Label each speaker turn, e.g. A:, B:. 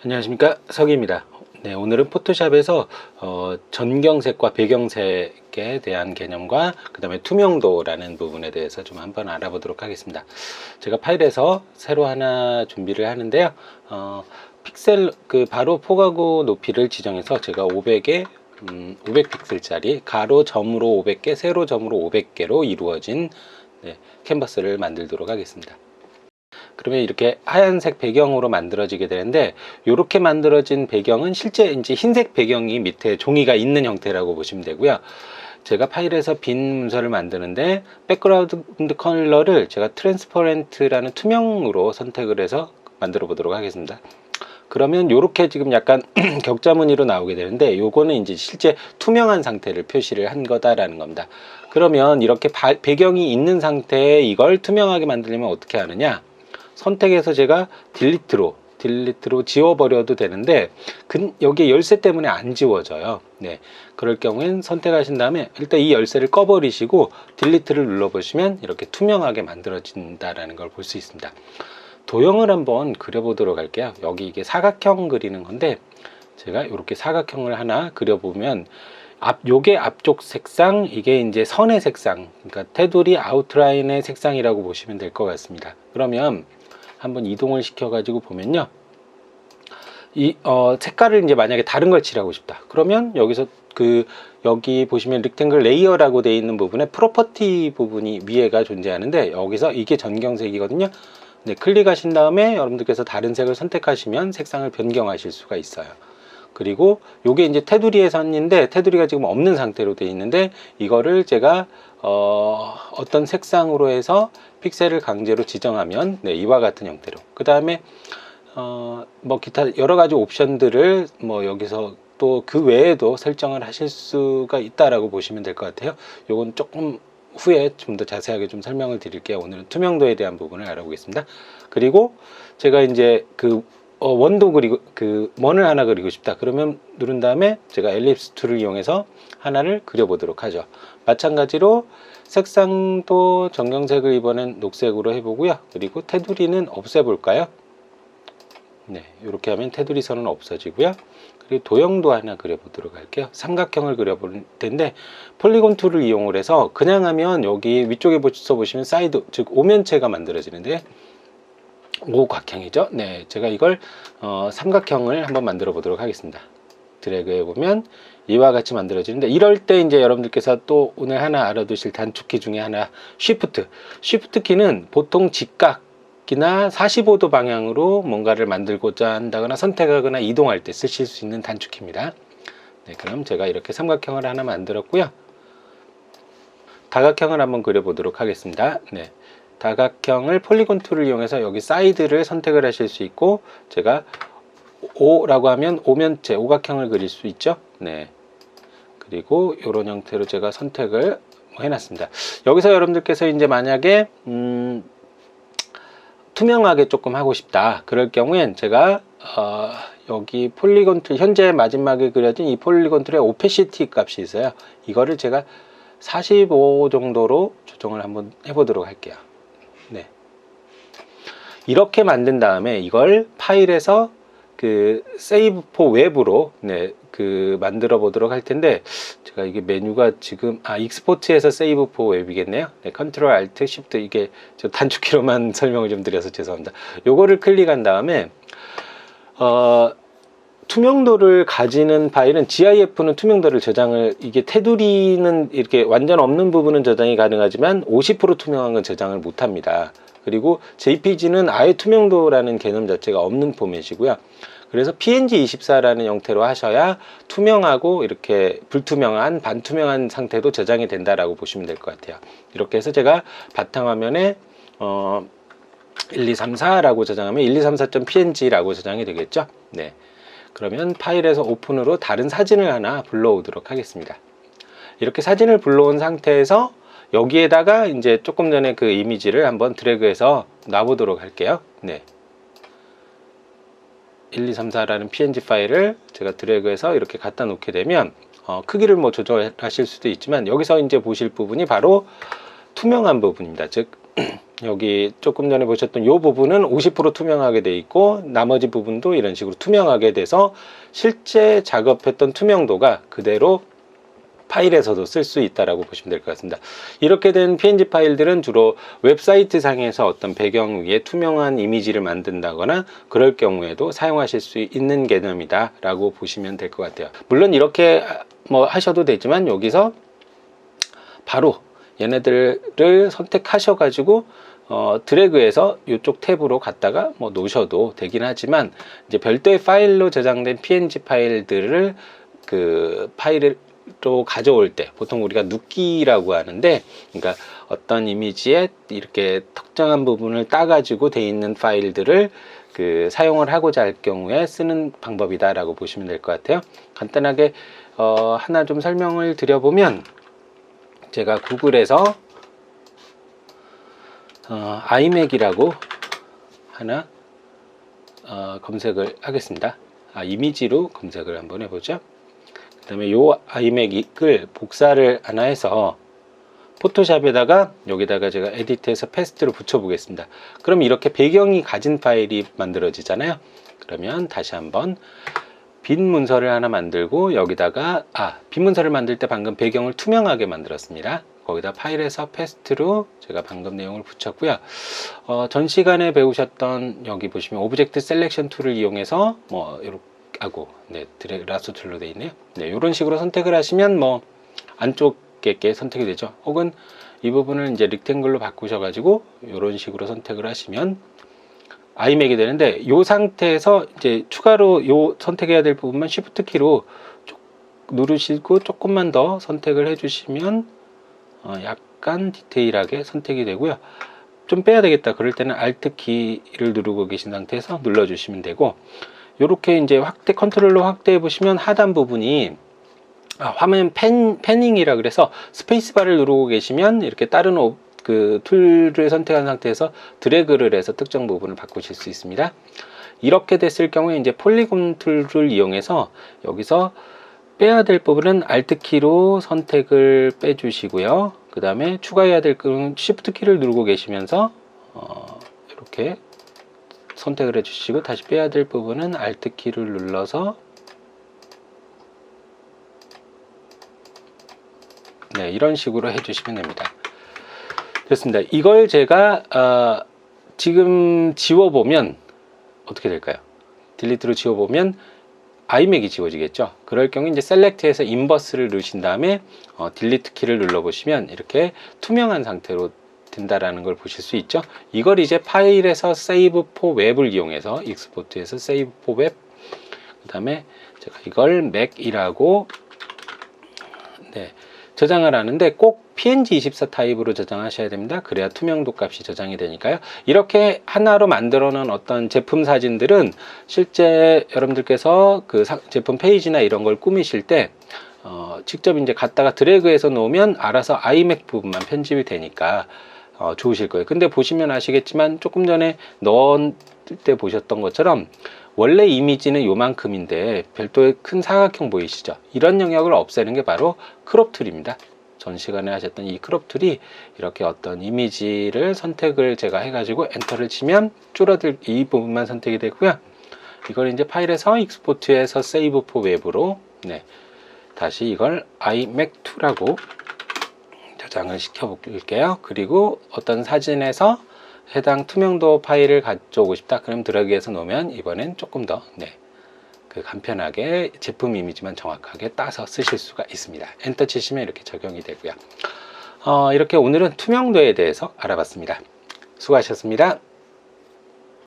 A: 안녕하십니까, 석입니다. 네, 오늘은 포토샵에서 전경색과 배경색에 대한 개념과 그 다음에 투명도라는 부분에 대해서 좀 한번 알아보도록 하겠습니다. 제가 파일에서 새로 하나 준비를 하는데요. 픽셀 바로 포가구 높이를 지정해서 제가 500에 500픽셀짜리 가로 점으로 500개, 세로 점으로 500개로 이루어진 캔버스를 만들도록 하겠습니다. 그러면 이렇게 하얀색 배경으로 만들어지게 되는데, 이렇게 만들어진 배경은 실제 이제 흰색 배경이 밑에 종이가 있는 형태라고 보시면 되고요. 제가 파일에서 빈 문서를 만드는데 백그라운드 컬러를 제가 트랜스퍼런트라는 투명으로 선택을 해서 만들어 보도록 하겠습니다. 그러면 이렇게 지금 약간 격자 무늬로 나오게 되는데, 요거는 이제 실제 투명한 상태를 표시를 한 거다라는 겁니다. 그러면 이렇게 배경이 있는 상태에 이걸 투명하게 만들려면 어떻게 하느냐, 선택해서 제가 딜리트로 지워버려도 되는데, 여기 열쇠 때문에 안 지워져요. 네, 그럴 경우엔 선택하신 다음에 일단 이 열쇠를 꺼버리시고 딜리트를 눌러보시면 이렇게 투명하게 만들어진다라는 걸 볼 수 있습니다. 도형을 한번 그려보도록 할게요. 여기 이게 사각형 그리는 건데, 제가 이렇게 사각형을 하나 그려보면 요게 앞쪽 색상, 이게 이제 선의 색상, 그러니까 테두리 아웃라인의 색상이라고 보시면 될 것 같습니다. 그러면 한번 이동을 시켜 가지고 보면요, 이 색깔을 이제 만약에 다른 걸 칠하고 싶다 그러면 여기서 여기 보시면 릭탱글 레이어라고 되어 있는 부분에 프로퍼티 부분이 위에가 존재하는데, 여기서 이게 전경색이거든요. 네, 클릭하신 다음에 여러분들께서 다른 색을 선택하시면 색상을 변경하실 수가 있어요. 그리고 요게 이제 테두리의 선인데, 테두리가 지금 없는 상태로 되어 있는데, 이거를 제가 어떤 색상으로 해서 픽셀을 강제로 지정하면 이와 같은 형태로, 그 다음에 뭐 기타 여러 가지 옵션들을 여기서 또 그 외에도 설정을 하실 수가 있다라고 보시면 될 것 같아요. 요건 조금 후에 좀 더 자세하게 좀 설명을 드릴게요. 오늘은 투명도에 대한 부분을 알아보겠습니다. 그리고 제가 이제 원도 원을 하나 그리고 싶다 그러면 누른 다음에 제가 엘립스 툴을 이용해서 하나를 그려보도록 하죠. 마찬가지로 색상도 전경색을 이번엔 녹색으로 해보고요. 그리고 테두리는 없애볼까요? 네, 이렇게 하면 테두리 선은 없어지고요. 그리고 도형도 하나 그려보도록 할게요. 삼각형을 그려볼 텐데, 폴리곤 툴을 이용을 해서 그냥 하면 여기 위쪽에 보시면 사이드, 즉 오면체가 만들어지는데, 오각형이죠. 네, 제가 이걸 삼각형을 한번 만들어 보도록 하겠습니다. 드래그 해보면 이와 같이 만들어지는데, 이럴 때 이제 여러분들께서 또 오늘 하나 알아두실 단축키 중에 하나, 쉬프트 키는 보통 직각이나 45도 방향으로 뭔가를 만들고자 한다거나 선택하거나 이동할 때 쓰실 수 있는 단축키입니다. 네, 그럼 제가 이렇게 삼각형을 하나 만들었고요. 다각형을 한번 그려보도록 하겠습니다. 네, 다각형을 폴리곤 툴을 이용해서 여기 사이드를 선택을 하실 수 있고, 제가 O라고 하면 오면체, 오각형을 그릴 수 있죠. 네, 그리고 이런 형태로 제가 선택을 해놨습니다. 여기서 여러분들께서 이제 만약에 투명하게 조금 하고 싶다 그럴 경우엔 제가 여기 폴리곤 툴, 현재 마지막에 그려진 이 폴리곤 툴의 오페시티 값이 있어요. 이거를 제가 45 정도로 조정을 한번 해보도록 할게요. 네, 이렇게 만든 다음에 이걸 파일에서 세이브 포 웹으로 만들어 보도록 할 텐데, 제가 이게 메뉴가 지금 익스포트에서 세이브 포 웹이겠네요. 네, 컨트롤 알트 쉬프트, 이게 저 단축키로만 설명을 좀 드려서 죄송합니다. 요거를 클릭한 다음에 투명도를 가지는 파일은 GIF는 투명도를 저장을, 이게 테두리는 이렇게 완전 없는 부분은 저장이 가능하지만 50% 투명한 건 저장을 못 합니다. 그리고 JPG는 아예 투명도라는 개념 자체가 없는 포맷이고요. 그래서 PNG24라는 형태로 하셔야 투명하고 이렇게 불투명한, 반투명한 상태도 저장이 된다라고 보시면 될 것 같아요. 이렇게 해서 제가 바탕화면에 1234라고 저장하면 1234.png라고 저장이 되겠죠. 네, 그러면 파일에서 오픈으로 다른 사진을 하나 불러오도록 하겠습니다. 이렇게 사진을 불러온 상태에서 여기에다가 이제 조금 전에 그 이미지를 한번 드래그해서 놔보도록 할게요. 네, 1234라는 png 파일을 제가 드래그해서 이렇게 갖다 놓게 되면 크기를 조절하실 수도 있지만, 여기서 이제 보실 부분이 바로 투명한 부분입니다. 즉 여기 조금 전에 보셨던 이 부분은 50% 투명하게 돼 있고 나머지 부분도 이런 식으로 투명하게 돼서 실제 작업했던 투명도가 그대로 파일에서도 쓸 수 있다라고 보시면 될 것 같습니다. 이렇게 된 PNG 파일들은 주로 웹사이트 상에서 어떤 배경 위에 투명한 이미지를 만든다거나 그럴 경우에도 사용하실 수 있는 개념이다 라고 보시면 될 것 같아요. 물론 이렇게 뭐 하셔도 되지만 여기서 바로 얘네들을 선택하셔 가지고 드래그해서 이쪽 탭으로 갖다가 뭐 놓으셔도 되긴 하지만 이제 별도의 파일로 저장된 PNG 파일들을 그 파일을 또 가져올 때 보통 우리가 눕기라고 하는데, 그러니까 어떤 이미지에 이렇게 특정한 부분을 따가지고 돼 있는 파일들을 그 사용을 하고자 할 경우에 쓰는 방법이다 라고 보시면 될 것 같아요. 간단하게 하나 좀 설명을 드려보면, 제가 구글에서 아이맥이라고 하나 검색을 하겠습니다. 이미지로 검색을 한번 해보죠. 그 다음에 요 아이맥을 복사를 하나 해서 포토샵에다가 여기다가 제가 에디트해서 패스트로 붙여 보겠습니다. 그럼 이렇게 배경이 가진 파일이 만들어지잖아요. 그러면 다시 한번 빈 문서를 하나 만들고 여기다가 빈 문서를 만들 때 방금 배경을 투명하게 만들었습니다. 거기다 파일에서 패스트로 제가 방금 내용을 붙였고요. 전 시간에 배우셨던 여기 보시면 오브젝트 셀렉션 툴을 이용해서 뭐 이렇게 하고 드래그 라소 툴로 되어 있네요. 이런 식으로 선택을 하시면 뭐 안쪽에 선택이 되죠. 혹은 이 부분을 이제 릭탱글로 바꾸셔 가지고 이런 식으로 선택을 하시면 아이맥이 되는데, 이 상태에서 이제 추가로 요 선택해야 될 부분만 쉬프트 키로 누르시고 조금만 더 선택을 해주시면 약간 디테일하게 선택이 되고요. 좀 빼야 되겠다 그럴 때는 Alt 키를 누르고 계신 상태에서 눌러주시면 되고, 이렇게 이제 컨트롤로 확대해 보시면 하단 부분이 화면 패닝이라 그래서 스페이스바를 누르고 계시면 이렇게 다른 그 툴을 선택한 상태에서 드래그를 해서 특정 부분을 바꾸실 수 있습니다. 이렇게 됐을 경우에 이제 폴리곤 툴을 이용해서 여기서 빼야 될 부분은 Alt 키로 선택을 빼주시고요. 그 다음에 추가해야 될 부분은 Shift 키를 누르고 계시면서 이렇게 선택을 해주시고, 다시 빼야 될 부분은 Alt 키를 눌러서 이런 식으로 해주시면 됩니다. 됐습니다. 이걸 제가 지금 지워보면 어떻게 될까요? 딜리트로 지워보면 아이맥이 지워지겠죠. 그럴 경우 이제 셀렉트에서 인버스를 누르신 다음에 딜리트 키를 눌러보시면 이렇게 투명한 상태로 된다라는 걸 보실 수 있죠. 이걸 이제 파일에서 세이브 포 웹을 이용해서 익스포트에서 세이브 포 웹, 그 다음에 제가 이걸 맥이라고 저장을 하는데 꼭 PNG24 타입으로 저장하셔야 됩니다. 그래야 투명도 값이 저장이 되니까요. 이렇게 하나로 만들어 놓은 어떤 제품 사진들은 실제 여러분들께서 그 제품 페이지나 이런 걸 꾸미실 때 직접 이제 갖다가 드래그해서 놓으면 알아서 아이맥 부분만 편집이 되니까 좋으실 거예요. 근데 보시면 아시겠지만 조금 전에 넣을 때 보셨던 것처럼 원래 이미지는 요만큼인데 별도의 큰 사각형 보이시죠? 이런 영역을 없애는 게 바로 크롭 툴입니다. 전 시간에 하셨던 이 크롭 툴이 이렇게 어떤 이미지를 선택을 제가 해가지고 엔터를 치면 줄어들 이 부분만 선택이 되고요. 이걸 이제 파일에서 익스포트해서 세이브 포 웹으로 다시 이걸 iMac2라고 저장을 시켜 볼게요. 그리고 어떤 사진에서 해당 투명도 파일을 가져오고 싶다. 그럼 드래그해서 놓으면 이번엔 조금 더 그 간편하게 제품 이미지만 정확하게 따서 쓰실 수가 있습니다. 엔터 치시면 이렇게 적용이 되고요. 이렇게 오늘은 투명도에 대해서 알아봤습니다. 수고하셨습니다.